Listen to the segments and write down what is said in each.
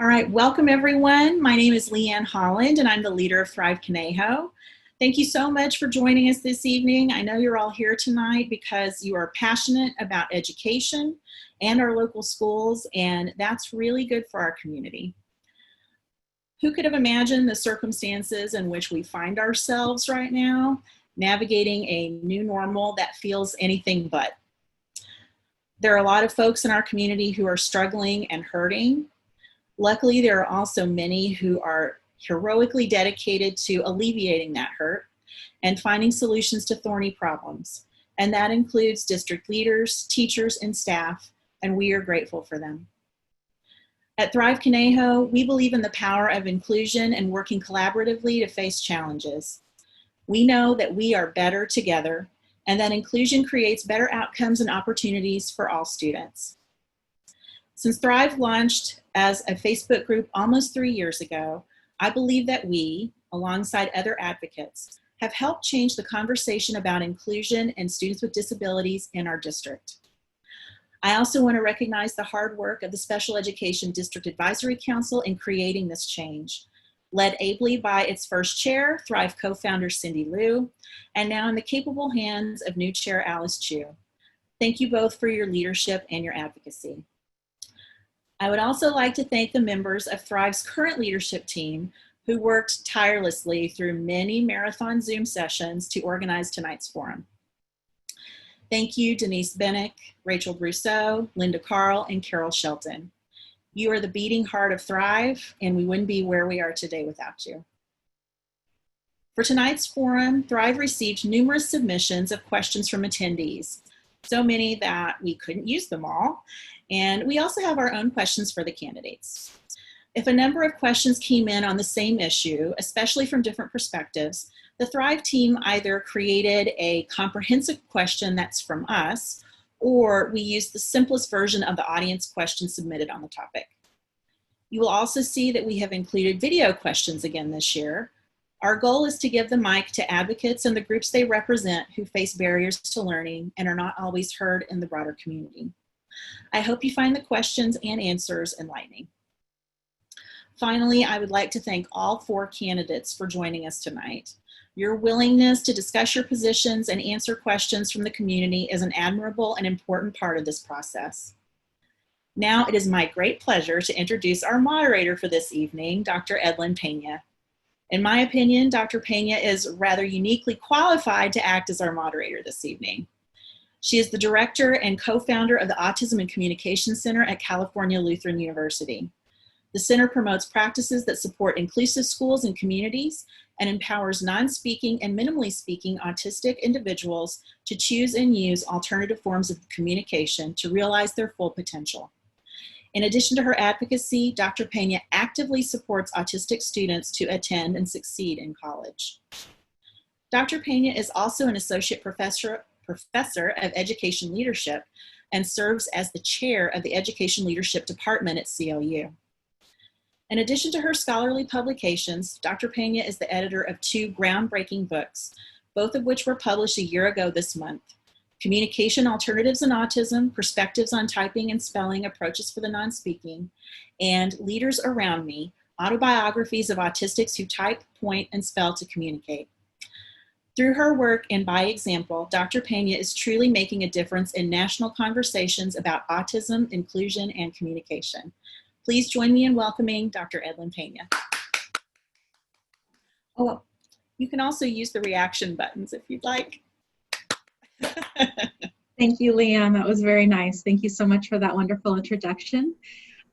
All right, welcome everyone. My name is Leanne Holland and I'm the leader of Thrive Conejo. Thank you so much for joining us this evening. I know you're all here tonight because you are passionate about education and our local schools, and that's really good for our community. Who could have imagined the circumstances in which we find ourselves right now, navigating a new normal that feels anything but? There are a lot of folks in our community who are struggling and hurting. Luckily, there are also many who are heroically dedicated to alleviating that hurt and finding solutions to thorny problems. And that includes district leaders, teachers, and staff, and we are grateful for them. At Thrive Conejo, we believe in the power of inclusion and working collaboratively to face challenges. We know that we are better together and that inclusion creates better outcomes and opportunities for all students. Since Thrive launched as a Facebook group almost 3 years ago, I believe that we, alongside other advocates, have helped change the conversation about inclusion and students with disabilities in our district. I also want to recognize the hard work of the Special Education District Advisory Council in creating this change, led ably by its first chair, Thrive co-founder Cindy Liu, and now in the capable hands of new chair Alice Chu. Thank you both for your leadership and your advocacy. I would also like to thank the members of Thrive's current leadership team who worked tirelessly through many marathon Zoom sessions to organize tonight's forum. Thank you, Denise Bennick, Rachel Brousseau, Linda Carl, and Carol Shelton. You are the beating heart of Thrive, and we wouldn't be where we are today without you. For tonight's forum, Thrive received numerous submissions of questions from attendees, so many that we couldn't use them all. And we also have our own questions for the candidates. If a number of questions came in on the same issue, especially from different perspectives, the Thrive team either created a comprehensive question that's from us, or we used the simplest version of the audience question submitted on the topic. You will also see that we have included video questions again this year. Our goal is to give the mic to advocates and the groups they represent who face barriers to learning and are not always heard in the broader community. I hope you find the questions and answers enlightening. Finally, I would like to thank all 4 candidates for joining us tonight. Your willingness to discuss your positions and answer questions from the community is an admirable and important part of this process. Now it is my great pleasure to introduce our moderator for this evening, Dr. Edlyn Pena. In my opinion, Dr. Pena is rather uniquely qualified to act as our moderator this evening. She is the director and co-founder of the Autism and Communication Center at California Lutheran University. The center promotes practices that support inclusive schools and communities and empowers non-speaking and minimally speaking autistic individuals to choose and use alternative forms of communication to realize their full potential. In addition to her advocacy, Dr. Pena actively supports autistic students to attend and succeed in college. Dr. Pena is also an associate professor of Education Leadership and serves as the chair of the Education Leadership Department at CLU. In addition to her scholarly publications, Dr. Pena is the editor of 2 groundbreaking books, both of which were published a year ago this month: Communication Alternatives in Autism, Perspectives on Typing and Spelling, Approaches for the Non-Speaking, and Leaders Around Me, Autobiographies of Autistics Who Type, Point, and Spell to Communicate. Through her work and by example, Dr. Pena is truly making a difference in national conversations about autism, inclusion, and communication. Please join me in welcoming Dr. Edlyn Pena. Oh, you can also use the reaction buttons if you'd like. Thank you, Leanne. That was very nice. Thank you so much for that wonderful introduction.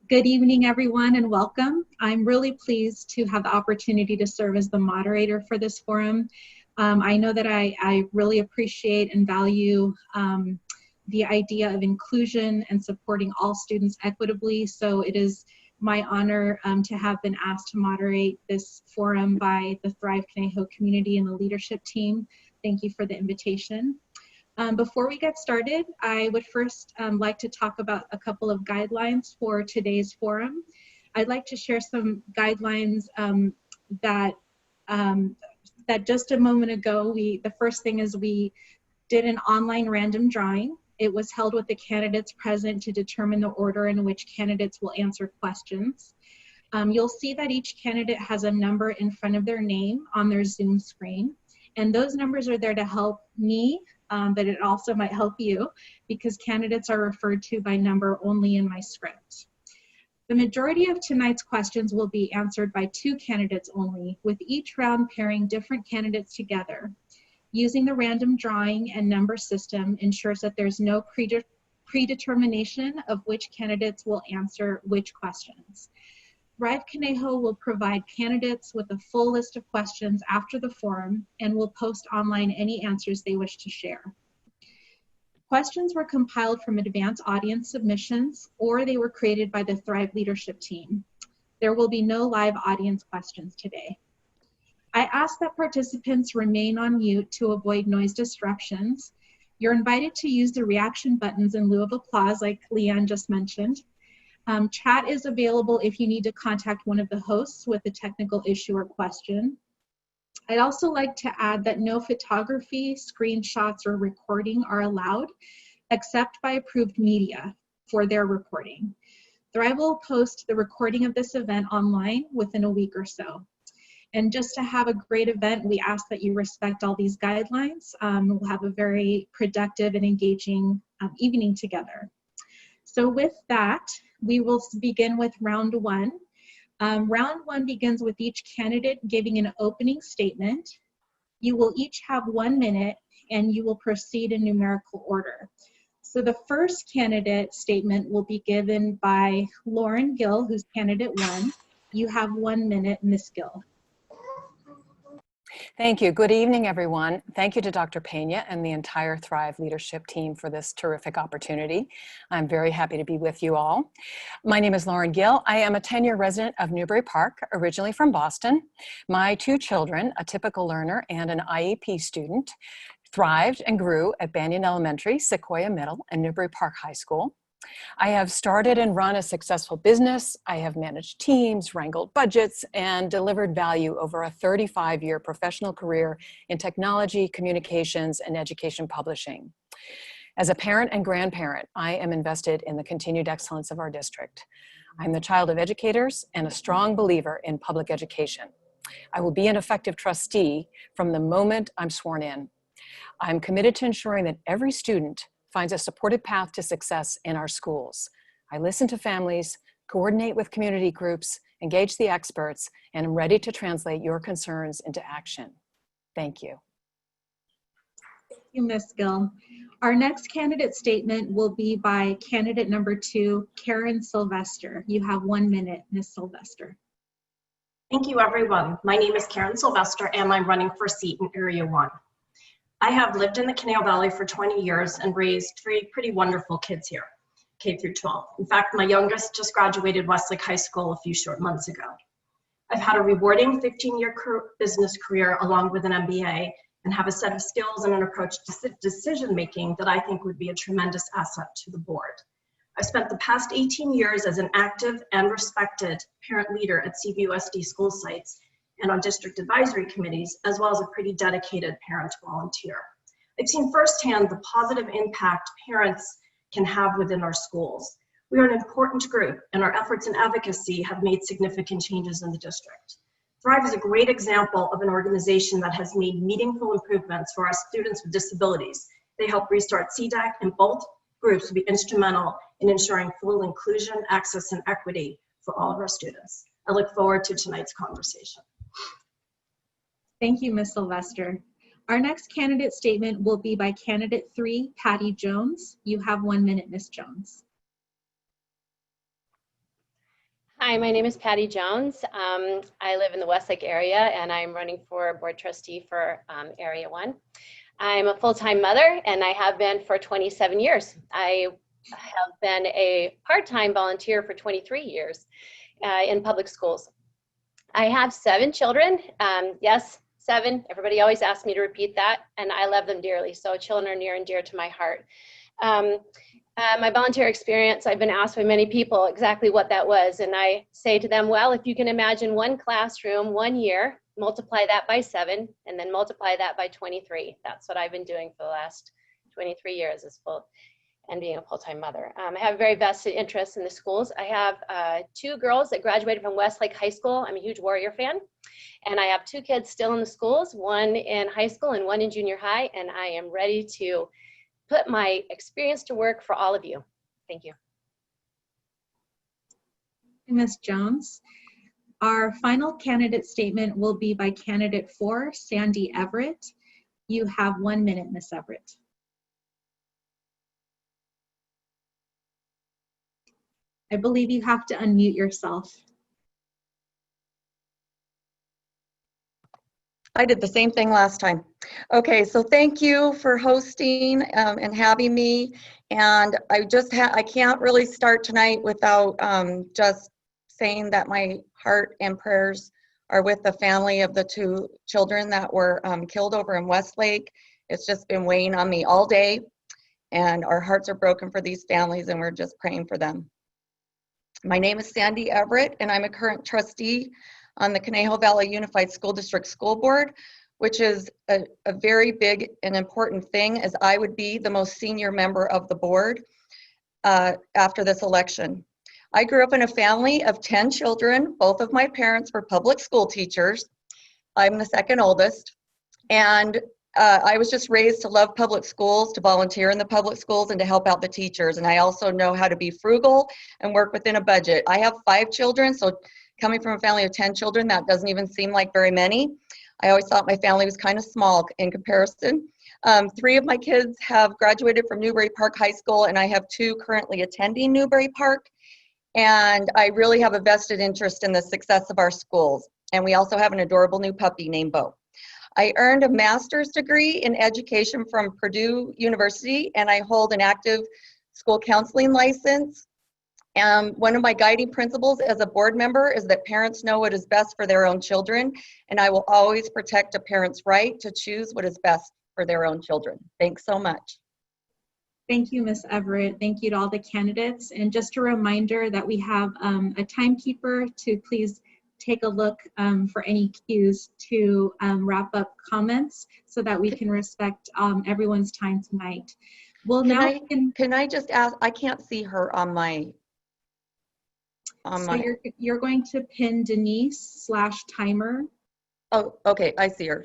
Good evening, everyone, and welcome. I'm really pleased to have the opportunity to serve as the moderator for this forum. I know that I really appreciate and value the idea of inclusion and supporting all students equitably. So it is my honor to have been asked to moderate this forum by the Thrive Conejo community and the leadership team. Thank you for the invitation. Before we get started, I would first like to talk about a couple of guidelines for today's forum. I'd like to share some guidelines that just a moment ago, the first thing is we did an online random drawing. It was held with the candidates present to determine the order in which candidates will answer questions. You'll see that each candidate has a number in front of their name on their Zoom screen. And those numbers are there to help me, but it also might help you because candidates are referred to by number only in my script. The majority of tonight's questions will be answered by 2 candidates only, with each round pairing different candidates together. Using the random drawing and number system ensures that there's no predetermination of which candidates will answer which questions. Thrive Conejo will provide candidates with a full list of questions after the forum and will post online any answers they wish to share. Questions were compiled from advanced audience submissions, or they were created by the Thrive leadership team. There will be no live audience questions today. I ask that participants remain on mute to avoid noise disruptions. You're invited to use the reaction buttons in lieu of applause, like Leanne just mentioned. Chat is available if you need to contact one of the hosts with a technical issue or question. I'd also like to add that no photography, screenshots, or recording are allowed except by approved media for their recording. Thrive will post the recording of this event online within a week or so. And just to have a great event, we ask that you respect all these guidelines. We'll have a very productive and engaging evening together. So with that, we will begin with round 1. Round 1 begins with each candidate giving an opening statement. You will each have 1 minute and you will proceed in numerical order. So the first candidate statement will be given by Lauren Gill, who's candidate 1. You have 1 minute, Ms. Gill. Thank you. Good evening, everyone. Thank you to Dr. Pena and the entire Thrive leadership team for this terrific opportunity. I'm very happy to be with you all. My name is Lauren Gill. I am a 10-year resident of Newbury Park, originally from Boston. My 2 children, a typical learner and an IEP student, thrived and grew at Banyan Elementary, Sequoia Middle, and Newbury Park High School. I have started and run a successful business. I have managed teams, wrangled budgets, and delivered value over a 35-year professional career in technology, communications, and education publishing. As a parent and grandparent, I am invested in the continued excellence of our district. I'm the child of educators and a strong believer in public education. I will be an effective trustee from the moment I'm sworn in. I'm committed to ensuring that every student finds a supported path to success in our schools. I listen to families, coordinate with community groups, engage the experts, and am ready to translate your concerns into action. Thank you. Thank you, Ms. Gill. Our next candidate statement will be by candidate number 2, Karen Sylvester. You have 1 minute, Ms. Sylvester. Thank you, everyone. My name is Karen Sylvester, and I'm running for a seat in Area 1. I have lived in the Conejo Valley for 20 years and raised 3 pretty wonderful kids here, K through 12. In fact, my youngest just graduated Westlake High School a few short months ago. I've had a rewarding 15-year business career along with an MBA and have a set of skills and an approach to decision-making that I think would be a tremendous asset to the board. I've spent the past 18 years as an active and respected parent leader at CVUSD school sites and on district advisory committees, as well as a pretty dedicated parent volunteer. I've seen firsthand the positive impact parents can have within our schools. We are an important group, and our efforts in advocacy have made significant changes in the district. Thrive is a great example of an organization that has made meaningful improvements for our students with disabilities. They help restart CDAC, and both groups will be instrumental in ensuring full inclusion, access, and equity for all of our students. I look forward to tonight's conversation. Thank you, Ms. Sylvester. Our next candidate statement will be by candidate 3, Patty Jones. You have 1 minute, Ms. Jones. Hi, my name is Patty Jones. I live in the Westlake area and I'm running for board trustee for Area 1. I'm a full-time mother and I have been for 27 years. I have been a part-time volunteer for 23 years in public schools. I have 7 children. Yes, 7. Everybody always asks me to repeat that, and I love them dearly. So children are near and dear to my heart. My volunteer experience, I've been asked by many people exactly what that was, and I say to them, well, if you can imagine one classroom, 1 year, multiply that by 7, and then multiply that by 23. That's what I've been doing for the last 23 years is full. and being a full-time mother. I have a very vested interest in the schools. I have 2 girls that graduated from Westlake High School. I'm a huge Warrior fan. And I have 2 kids still in the schools, one in high school and one in junior high. And I am ready to put my experience to work for all of you. Thank you. Ms. Jones. Our final candidate statement will be by candidate 4, Sandy Everett. You have 1 minute, Ms. Everett. I believe you have to unmute yourself. I did the same thing last time. Okay, so thank you for hosting and having me. And I can't really start tonight without just saying that my heart and prayers are with the family of the 2 children that were killed over in Westlake. It's just been weighing on me all day, and our hearts are broken for these families, and we're just praying for them. My name is Sandy Everett, and I'm a current trustee on the Conejo Valley Unified School District School Board, which is a very big and important thing, as I would be the most senior member of the board after this election. I grew up in a family of 10 children. Both of my parents were public school teachers. I'm the second oldest, and I was just raised to love public schools, to volunteer in the public schools, and to help out the teachers. And I also know how to be frugal and work within a budget. I have 5 children, so coming from a family of 10 children, that doesn't even seem like very many. I always thought my family was kind of small in comparison. 3 of my kids have graduated from Newbury Park High School, and I have 2 currently attending Newbury Park. And I really have a vested interest in the success of our schools. And we also have an adorable new puppy named Bo. I earned a master's degree in education from Purdue University, and I hold an active school counseling license. And one of my guiding principles as a board member is that parents know what is best for their own children, and I will always protect a parent's right to choose what is best for their own children. Thanks so much. Thank you, Ms. Everett. Thank you to all the candidates. And just a reminder that we have a timekeeper to please take a look for any cues to wrap up comments so that we can respect everyone's time tonight. Well, can I just ask, I can't see her on my you're going to pin Denise/timer. Oh, okay, I see her.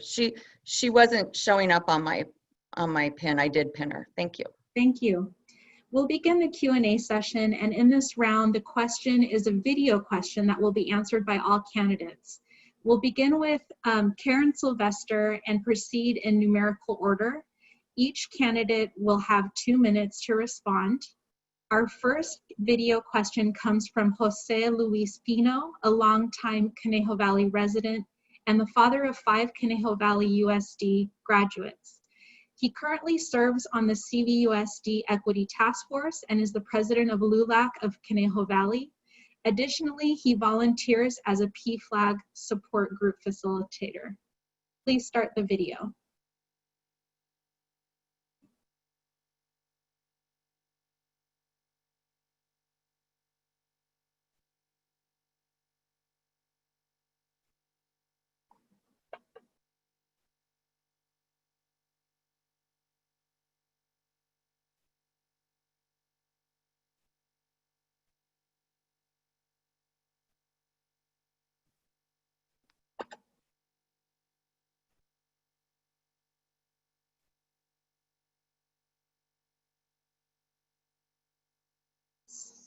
She wasn't showing up on my pin. I did pin her. Thank you. Thank you. We'll begin the Q&A session, and in this round, the question is a video question that will be answered by all candidates. We'll begin with Karen Sylvester and proceed in numerical order. Each candidate will have 2 minutes to respond. Our first video question comes from Jose Luis Pino, a longtime Conejo Valley resident and the father of 5 Conejo Valley USD graduates. He currently serves on the CVUSD Equity Task Force and is the president of LULAC of Conejo Valley. Additionally, he volunteers as a PFLAG support group facilitator. Please start the video.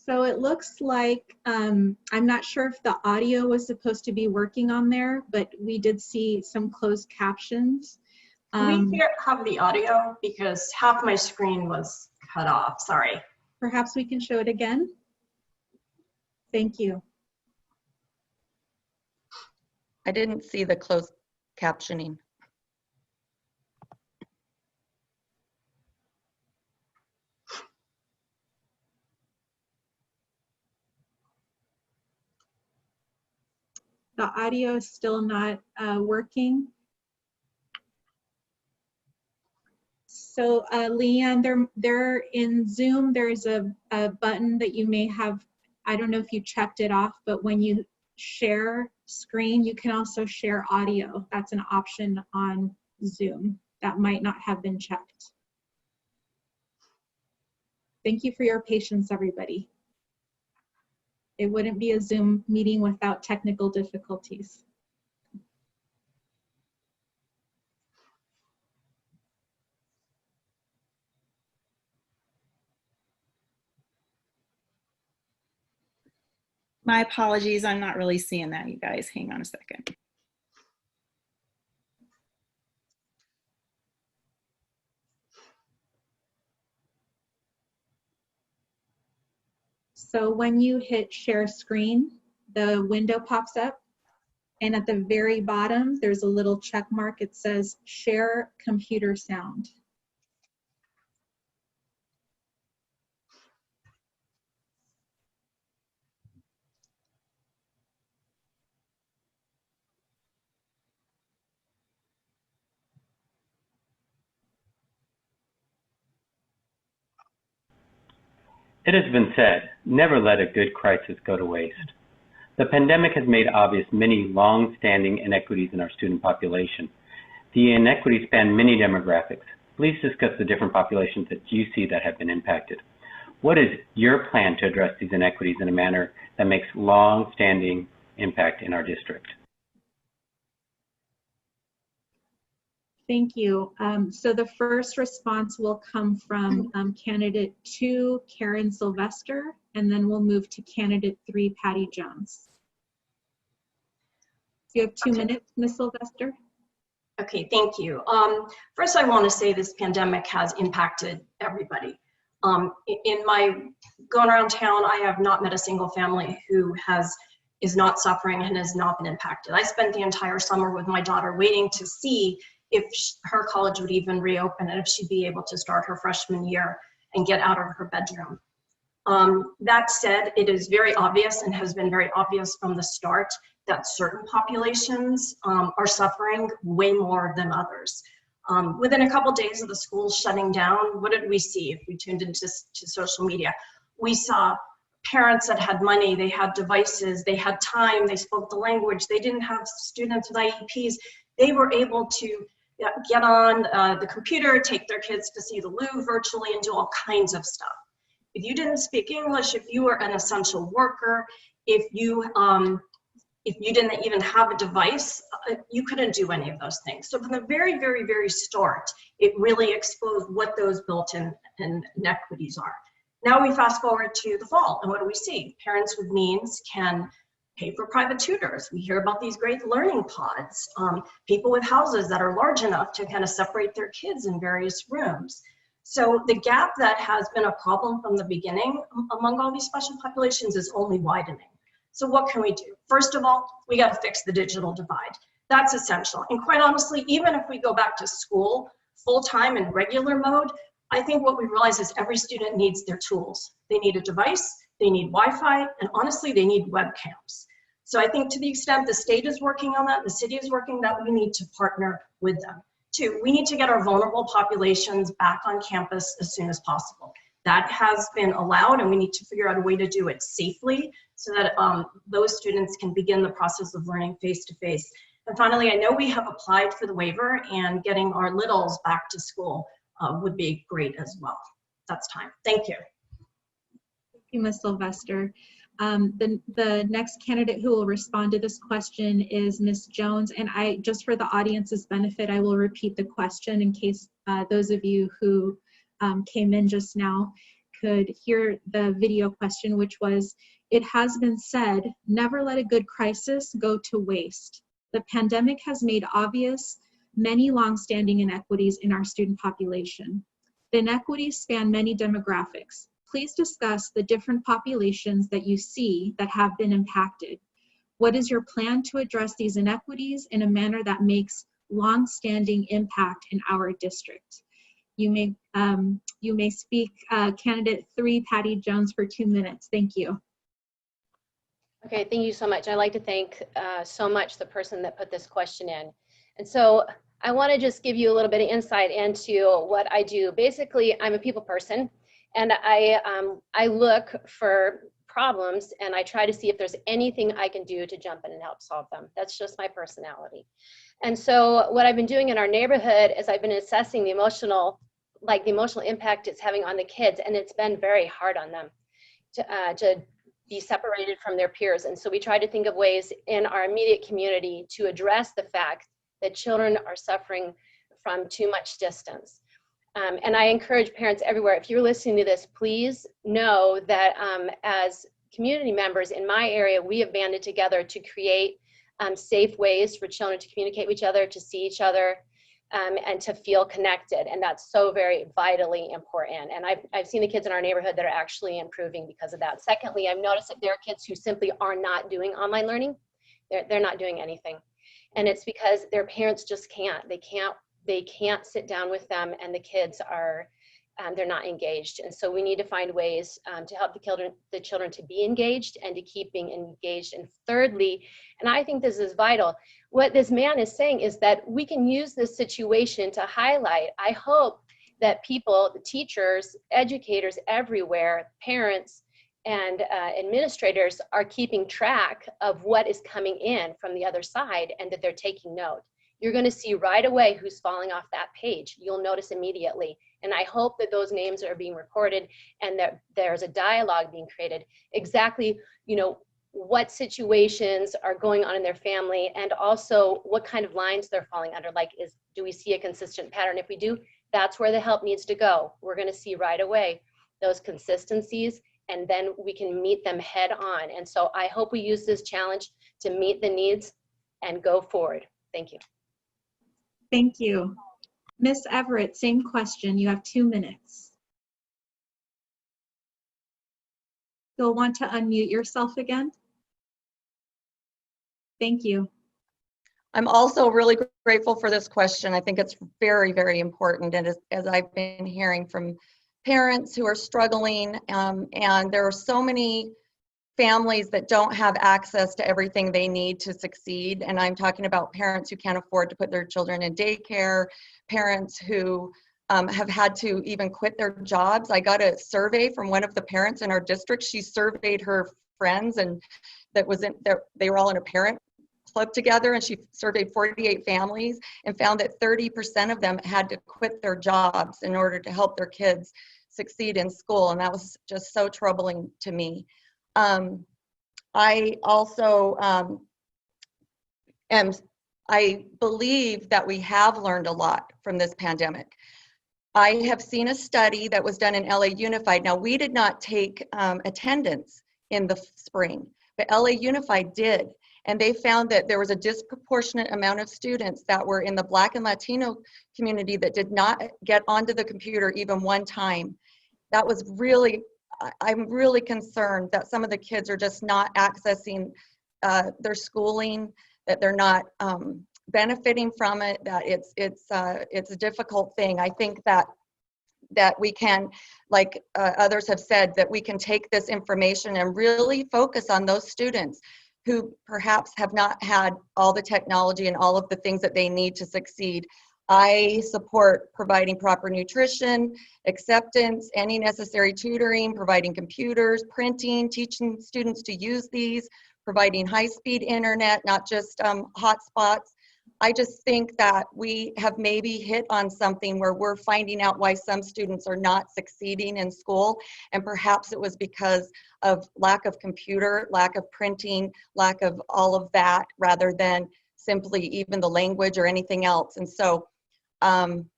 So it looks like, I'm not sure if the audio was supposed to be working on there, but we did see some closed captions. Can we have the audio? Because half my screen was cut off, sorry. Perhaps we can show it again. Thank you. I didn't see the closed captioning. The audio is still not working. So Leanne, there in Zoom, there's a button that you may have, I don't know if you checked it off, but when you share screen, you can also share audio. That's an option on Zoom that might not have been checked. Thank you for your patience, everybody. It wouldn't be a Zoom meeting without technical difficulties. My apologies, I'm not really seeing that, you guys. Hang on a second. So when you hit share screen, the window pops up, and at the very bottom, there's a little check mark. It says share computer sound. It has been said, never let a good crisis go to waste. The pandemic has made obvious many long-standing inequities in our student population. The inequities span many demographics. Please discuss the different populations that you see that have been impacted. What is your plan to address these inequities in a manner that makes long-standing impact in our district? Thank you. So the first response will come from candidate 2, Karen Sylvester, and then we'll move to candidate 3, Patty Jones. You have 2 minutes, Ms. Sylvester. Okay, thank you. First, I want to say this pandemic has impacted everybody. In my going around town, I have not met a single family who is not suffering and has not been impacted. I spent the entire summer with my daughter waiting to see if her college would even reopen and if she'd be able to start her freshman year and get out of her bedroom. That said, it is very obvious and has been very obvious from the start that certain populations are suffering way more than others. Within a couple days of the schools shutting down, what did we see if we tuned into social media? We saw parents that had money, they had devices, they had time, they spoke the language, they didn't have students with IEPs. They were able to get on the computer, take their kids to see the Louvre virtually, and do all kinds of stuff. If you didn't speak English, if you were an essential worker, if you didn't even have a device, you couldn't do any of those things. So from the very, very, very start, it really exposed what those built-in inequities are. Now we fast forward to the fall, and what do we see? Parents with means can pay for private tutors. We hear about these great learning pods, people with houses that are large enough to kind of separate their kids in various rooms. So the gap that has been a problem from the beginning among all these special populations is only widening. So what can we do? First of all, we got to fix the digital divide. That's essential. And quite honestly, even if we go back to school full-time in regular mode, I think what we realize is every student needs their tools. They need a device, they need Wi-Fi, and honestly, they need webcams. So I think to the extent the state is working on that, the city is working that, we need to partner with them. 2, we need to get our vulnerable populations back on campus as soon as possible. That has been allowed, and we need to figure out a way to do it safely so that those students can begin the process of learning face-to-face. And finally, I know we have applied for the waiver, and getting our littles back to school would be great as well. That's time. Thank you. Thank you, Ms. Sylvester. The next candidate who will respond to this question is Ms. Jones, and just for the audience's benefit, I will repeat the question in case those of you who came in just now could hear the video question, which was, it has been said, never let a good crisis go to waste. The pandemic has made obvious many longstanding inequities in our student population. The inequities span many demographics. Please discuss the different populations that you see that have been impacted. What is your plan to address these inequities in a manner that makes longstanding impact in our district? You may speak, candidate 3, Patty Jones, for 2 minutes. Thank you. Okay, thank you so much. I'd like to thank so much the person that put this question in. And so I want to just give you a little bit of insight into what I do. Basically, I'm a people person, and I look for problems and I try to see if there's anything I can do to jump in and help solve them. That's just my personality. And so what I've been doing in our neighborhood is I've been assessing the emotional like the emotional impact it's having on the kids, and it's been very hard on them to be separated from their peers. And so we try to think of ways in our immediate community to address the fact that children are suffering from too much distance. And I encourage parents everywhere, if you're listening to this, please know that as community members in my area, we have banded together to create safe ways for children to communicate with each other, to see each other, and to feel connected. And that's so very vitally important. And I've seen the kids in our neighborhood that are actually improving because of that. Secondly, I've noticed that there are kids who simply are not doing online learning. They're not doing anything. And it's because their parents just can't. They can't sit down with them, and the kids are, they're not engaged. And so we need to find ways to help the children to be engaged and to keep being engaged. And thirdly, and I think this is vital, what this man is saying is that we can use this situation to highlight, I hope that people, the teachers, educators everywhere, parents, and administrators are keeping track of what is coming in from the other side, and that they're taking note. You're going to see right away who's falling off that page. You'll notice immediately. And I hope that those names are being recorded and that there's a dialogue being created. Exactly, what situations are going on in their family, and also what kind of lines they're falling under. Like, do we see a consistent pattern? If we do, that's where the help needs to go. We're going to see right away those consistencies, and then we can meet them head on. And so I hope we use this challenge to meet the needs and go forward. Thank you. Thank you. Miss Everett, same question. You have 2 minutes. You'll want to unmute yourself again. Thank you. I'm also really grateful for this question. I think it's very, very important. And as I've been hearing from parents who are struggling, and there are so many families that don't have access to everything they need to succeed. And I'm talking about parents who can't afford to put their children in daycare, parents who have had to even quit their jobs. I got a survey from one of the parents in our district. She surveyed her friends, and they were all in a parent club together, and she surveyed 48 families and found that 30% of them had to quit their jobs in order to help their kids succeed in school. And that was just so troubling to me. I also I believe that we have learned a lot from this pandemic. I have seen a study that was done in LA Unified. Now, we did not take attendance in the spring, but LA Unified did. And they found that there was a disproportionate amount of students that were in the Black and Latino community that did not get onto the computer even one time. That was really, I'm really concerned that some of the kids are just not accessing their schooling, that they're not benefiting from it, that it's a difficult thing. I think that we can, like others have said, that we can take this information and really focus on those students who perhaps have not had all the technology and all of the things that they need to succeed. I support providing proper nutrition, acceptance, any necessary tutoring, providing computers, printing, teaching students to use these, providing high-speed internet, not just hotspots. I just think that we have maybe hit on something where we're finding out why some students are not succeeding in school, and perhaps it was because of lack of computer, lack of printing, lack of all of that, rather than simply even the language or anything else. And so,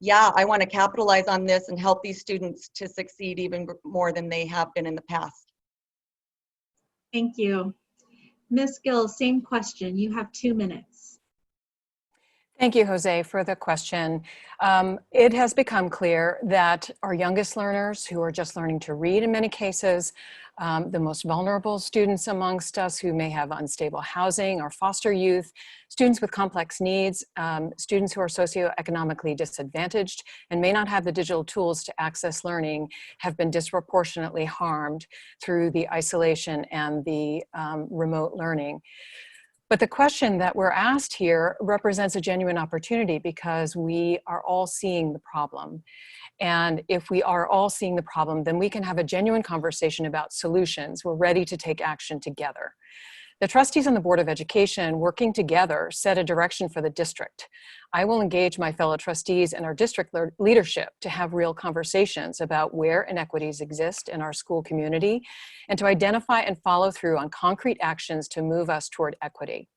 yeah, I want to capitalize on this and help these students to succeed even more than they have been in the past. Thank you. Ms. Gill, same question. You have 2 minutes. Thank you, Jose, for the question. It has become clear that our youngest learners, who are just learning to read in many cases, the most vulnerable students amongst us who may have unstable housing or foster youth, students with complex needs, students who are socioeconomically disadvantaged and may not have the digital tools to access learning, have been disproportionately harmed through the isolation and the remote learning. But the question that we're asked here represents a genuine opportunity, because we are all seeing the problem. And if we are all seeing the problem, then we can have a genuine conversation about solutions. We're ready to take action together. The trustees on the Board of Education, working together, set a direction for the district. I will engage my fellow trustees and our district leadership to have real conversations about where inequities exist in our school community and to identify and follow through on concrete actions to move us toward equity.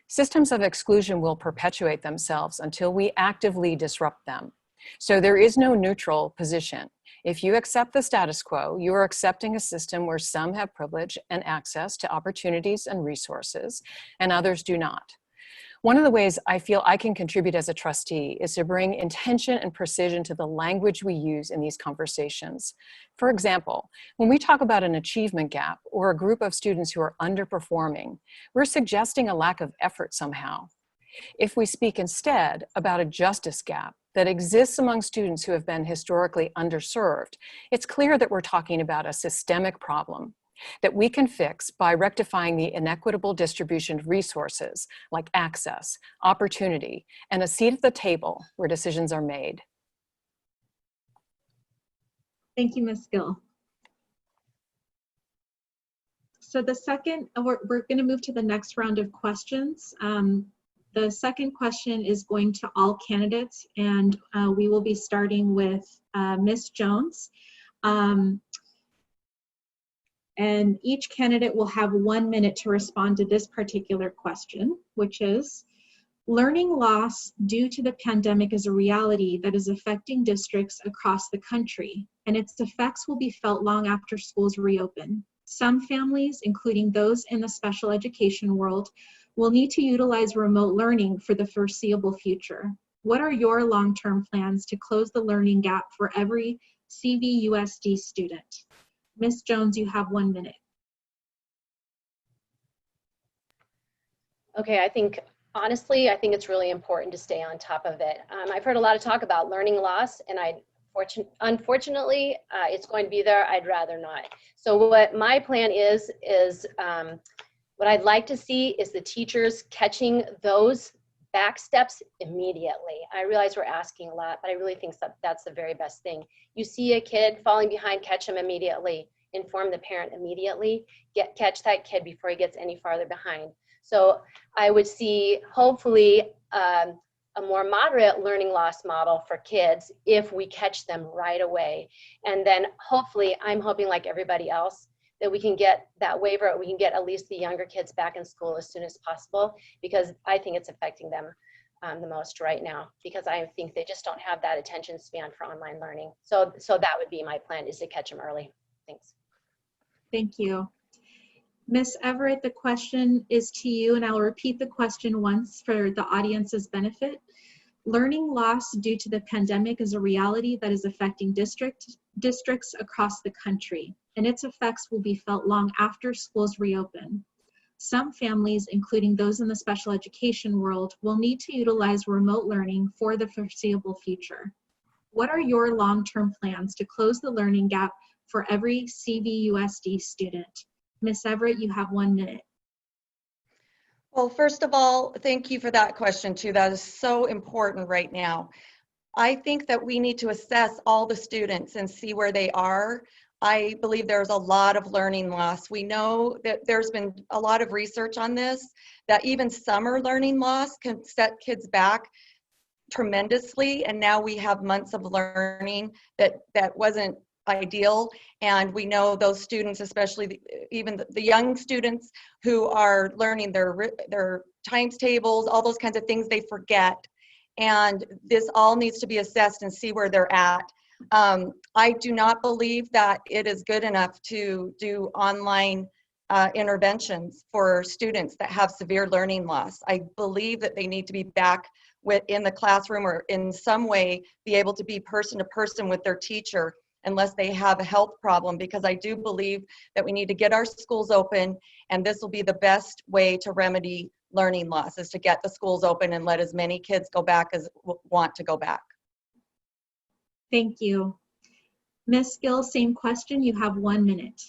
Systems of exclusion will perpetuate themselves until we actively disrupt them. So there is no neutral position. If you accept the status quo, you are accepting a system where some have privilege and access to opportunities and resources, and others do not. One of the ways I feel I can contribute as a trustee is to bring intention and precision to the language we use in these conversations. For example, when we talk about an achievement gap or a group of students who are underperforming, we're suggesting a lack of effort somehow. If we speak instead about a justice gap that exists among students who have been historically underserved, it's clear that we're talking about a systemic problem that we can fix by rectifying the inequitable distribution of resources like access, opportunity, and a seat at the table where decisions are made. Thank you, Ms. Gill. So the second, we're going to move to the next round of questions. The second question is going to all candidates, and we will be starting with Ms. Jones. And each candidate will have 1 minute to respond to this particular question, which is, learning loss due to the pandemic is a reality that is affecting districts across the country, and its effects will be felt long after schools reopen. Some families, including those in the special education world, will need to utilize remote learning for the foreseeable future. What are your long-term plans to close the learning gap for every CVUSD student? Ms. Jones, you have 1 minute. Okay, honestly, I think it's really important to stay on top of it. I've heard a lot of talk about learning loss, and unfortunately, it's going to be there. I'd rather not. So what my plan is what I'd like to see is the teachers catching those back steps immediately. I realize we're asking a lot, but I really think that's the very best thing. You see a kid falling behind, catch him immediately, inform the parent immediately, catch that kid before he gets any farther behind. So I would see hopefully a more moderate learning loss model for kids if we catch them right away. And then hopefully, I'm hoping like everybody else, that we can get that waiver, we can get at least the younger kids back in school as soon as possible, because I think it's affecting them the most right now, because I think they just don't have that attention span for online learning. So that would be my plan, is to catch them early. Thanks. Thank you. Ms. Everett, the question is to you, and I'll repeat the question once for the audience's benefit. Learning loss due to the pandemic is a reality that is affecting districts across the country, and its effects will be felt long after schools reopen. Some families, including those in the special education world, will need to utilize remote learning for the foreseeable future. What are your long-term plans to close the learning gap for every CVUSD student? Ms. Everett, you have 1 minute. Well, first of all, thank you for that question too. That is so important right now. I think that we need to assess all the students and see where they are. I believe there's a lot of learning loss. We know that there's been a lot of research on this, that even summer learning loss can set kids back tremendously. And now we have months of learning that wasn't ideal. And we know those students, especially even the young students who are learning their times tables, all those kinds of things, they forget. And this all needs to be assessed and see where they're at. I do not believe that it is good enough to do online interventions for students that have severe learning loss. I believe that they need to be back in the classroom or in some way be able to be person to person with their teacher unless they have a health problem, because I do believe that we need to get our schools open, and this will be the best way to remedy learning loss, is to get the schools open and let as many kids go back as want to go back. Thank you. Ms. Gill, same question. You have 1 minute.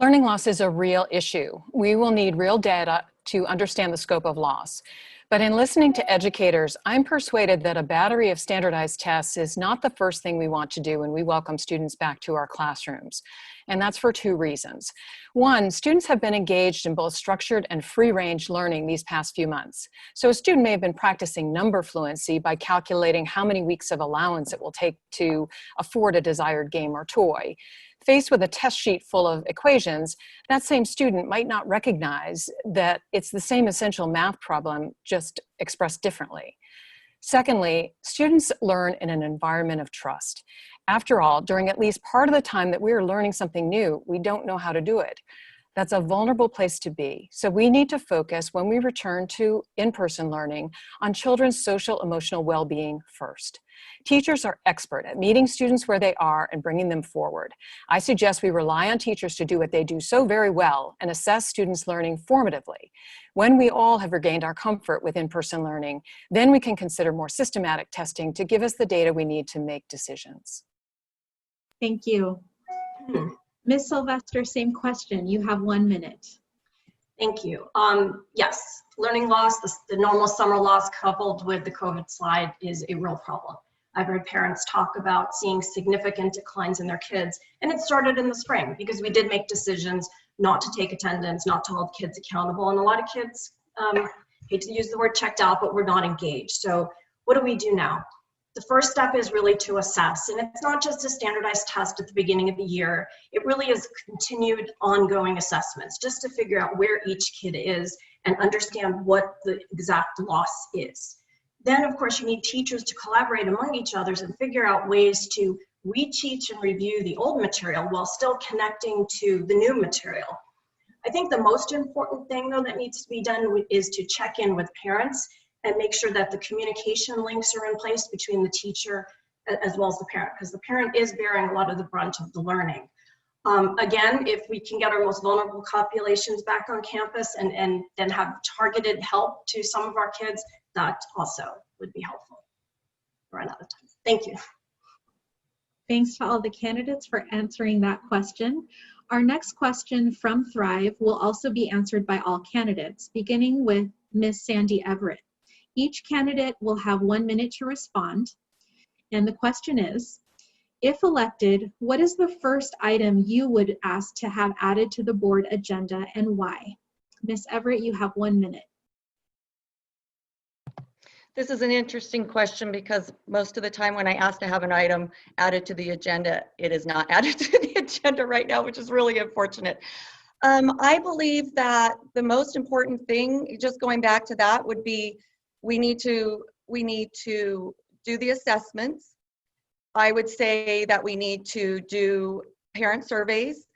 Learning loss is a real issue. We will need real data to understand the scope of loss. But in listening to educators, I'm persuaded that a battery of standardized tests is not the first thing we want to do when we welcome students back to our classrooms. And that's for two reasons. One, students have been engaged in both structured and free-range learning these past few months. So a student may have been practicing number fluency by calculating how many weeks of allowance it will take to afford a desired game or toy. Faced with a test sheet full of equations, that same student might not recognize that it's the same essential math problem, just expressed differently. Secondly, students learn in an environment of trust. After all, during at least part of the time that we are learning something new, we don't know how to do it. That's a vulnerable place to be. So we need to focus when we return to in-person learning on children's social emotional well-being first. Teachers are expert at meeting students where they are and bringing them forward. I suggest we rely on teachers to do what they do so very well and assess students' learning formatively. When we all have regained our comfort with in-person learning, then we can consider more systematic testing to give us the data we need to make decisions. Thank you. Ms. Sylvester, same question. You have 1 minute. Thank you. Yes, learning loss, the normal summer loss coupled with the COVID slide is a real problem. I've heard parents talk about seeing significant declines in their kids, and it started in the spring because we did make decisions not to take attendance, not to hold kids accountable, and a lot of kids, hate to use the word checked out, but we're not engaged. So what do we do now? The first step is really to assess, and it's not just a standardized test at the beginning of the year. It really is continued ongoing assessments just to figure out where each kid is and understand what the exact loss is. Then, of course, you need teachers to collaborate among each other and figure out ways to reteach and review the old material while still connecting to the new material. I think the most important thing, though, that needs to be done is to check in with parents and make sure that the communication links are in place between the teacher as well as the parent, because the parent is bearing a lot of the brunt of the learning. Again, if we can get our most vulnerable populations back on campus and then have targeted help to some of our kids, that also would be helpful. We're out of time. Thank you. Thanks to all the candidates for answering that question. Our next question from Thrive will also be answered by all candidates, beginning with Ms. Sandy Everett. Each candidate will have 1 minute to respond. And the question is, if elected, what is the first item you would ask to have added to the board agenda and why? Ms. Everett, you have 1 minute. This is an interesting question because most of the time when I ask to have an item added to the agenda, it is not added to the agenda right now, which is really unfortunate. I believe that the most important thing, just going back to that, would be we need to do the assessments. I would say that we need to do parent surveys,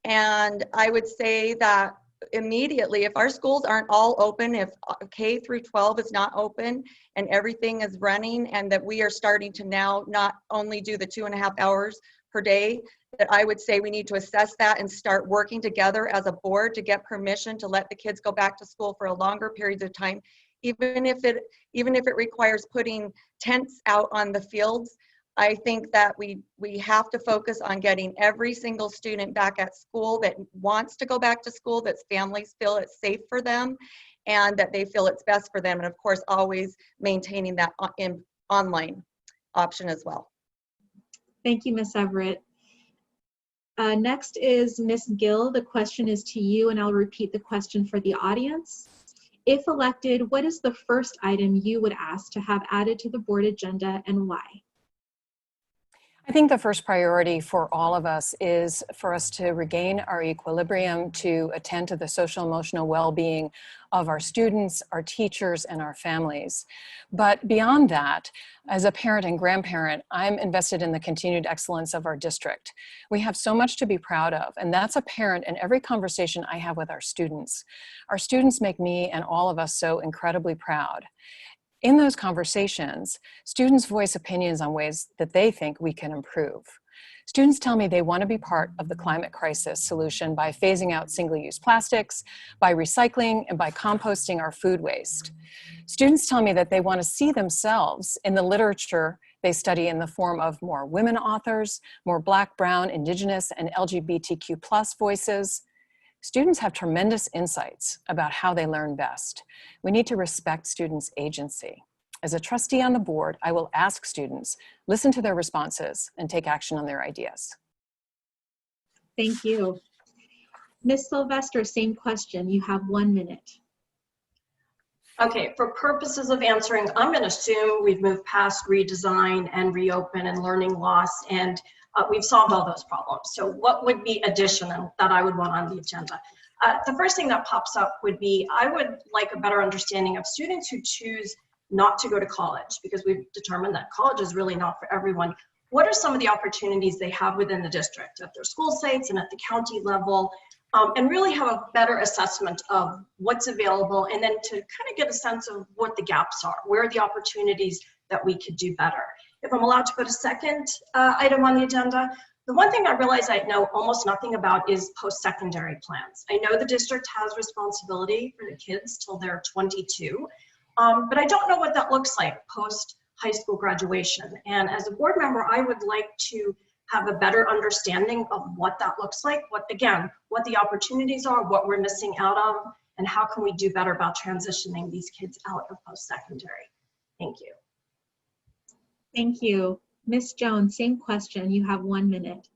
and I would say that immediately, if our schools aren't all open, if K through 12 is not open and everything is running, and that we are starting to now not only do the 2.5 hours per day, that I would say we need to assess that and start working together as a board to get permission to let the kids go back to school for a longer periods of time, even if it requires putting tents out on the fields. I think that we have to focus on getting every single student back at school that wants to go back to school, that families feel it's safe for them and that they feel it's best for them. And of course, always maintaining that online option as well. Thank you, Ms. Everett. Next is Ms. Gill. The question is to you, and I'll repeat the question for the audience. If elected, what is the first item you would ask to have added to the board agenda and why? I think the first priority for all of us is for us to regain our equilibrium, to attend to the social emotional well-being of our students, our teachers, and our families. But beyond that, as a parent and grandparent, I'm invested in the continued excellence of our district. We have so much to be proud of, and that's apparent in every conversation I have with our students. Our students make me and all of us so incredibly proud. In those conversations, students voice opinions on ways that they think we can improve. Students tell me they want to be part of the climate crisis solution by phasing out single-use plastics, by recycling, and by composting our food waste. Students tell me that they want to see themselves in the literature they study in the form of more women authors, more Black, Brown, Indigenous, and LGBTQ+ voices. Students have tremendous insights about how they learn best. We need to respect students' agency. As a trustee on the board, I will ask students, listen to their responses, and take action on their ideas. Thank you. Ms. Sylvester, same question. You have 1 minute. Okay, for purposes of answering, I'm going to assume we've moved past redesign and reopen and learning loss, and we've solved all those problems. So what would be additional that I would want on the agenda? The first thing that pops up would be, I would like a better understanding of students who choose not to go to college, because we've determined that college is really not for everyone. What are some of the opportunities they have within the district at their school sites and at the county level? And really have a better assessment of what's available, and then to kind of get a sense of what the gaps are, where are the opportunities that we could do better. If I'm allowed to put a second item on the agenda, the one thing I realize I know almost nothing about is post-secondary plans. I know the district has responsibility for the kids till they're 22, but I don't know what that looks like post-high school graduation. And as a board member, I would like to have a better understanding of what that looks like, what the opportunities are, what we're missing out of, and how can we do better about transitioning these kids out of post-secondary. Thank you. Thank you. Ms. Jones, same question. You have 1 minute.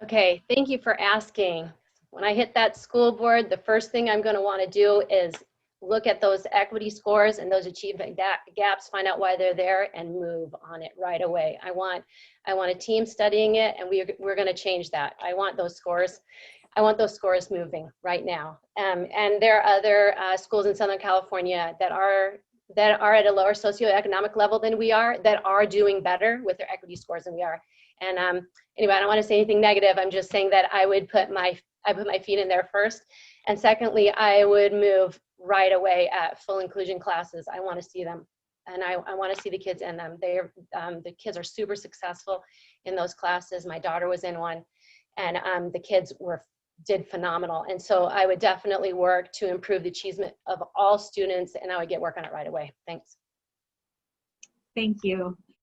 Okay, thank you for asking. When I hit that school board, the first thing I'm going to want to do is look at those equity scores and those achievement gaps, find out why they're there, and move on it right away. I want a team studying it, and we're going to change that. I want those scores moving right now. And there are other schools in Southern California that are at a lower socioeconomic level than we are, that are doing better with their equity scores than we are. And anyway, I don't want to say anything negative. I'm just saying that I put my feet in there first. And secondly, I would move right away at full inclusion classes. I want to see them, and I want to see the kids in them. The kids are super successful in those classes. My daughter was in one, and the kids did phenomenal. And so I would definitely work to improve the achievement of all students, and I would get work on it right away. Thanks. Thank you.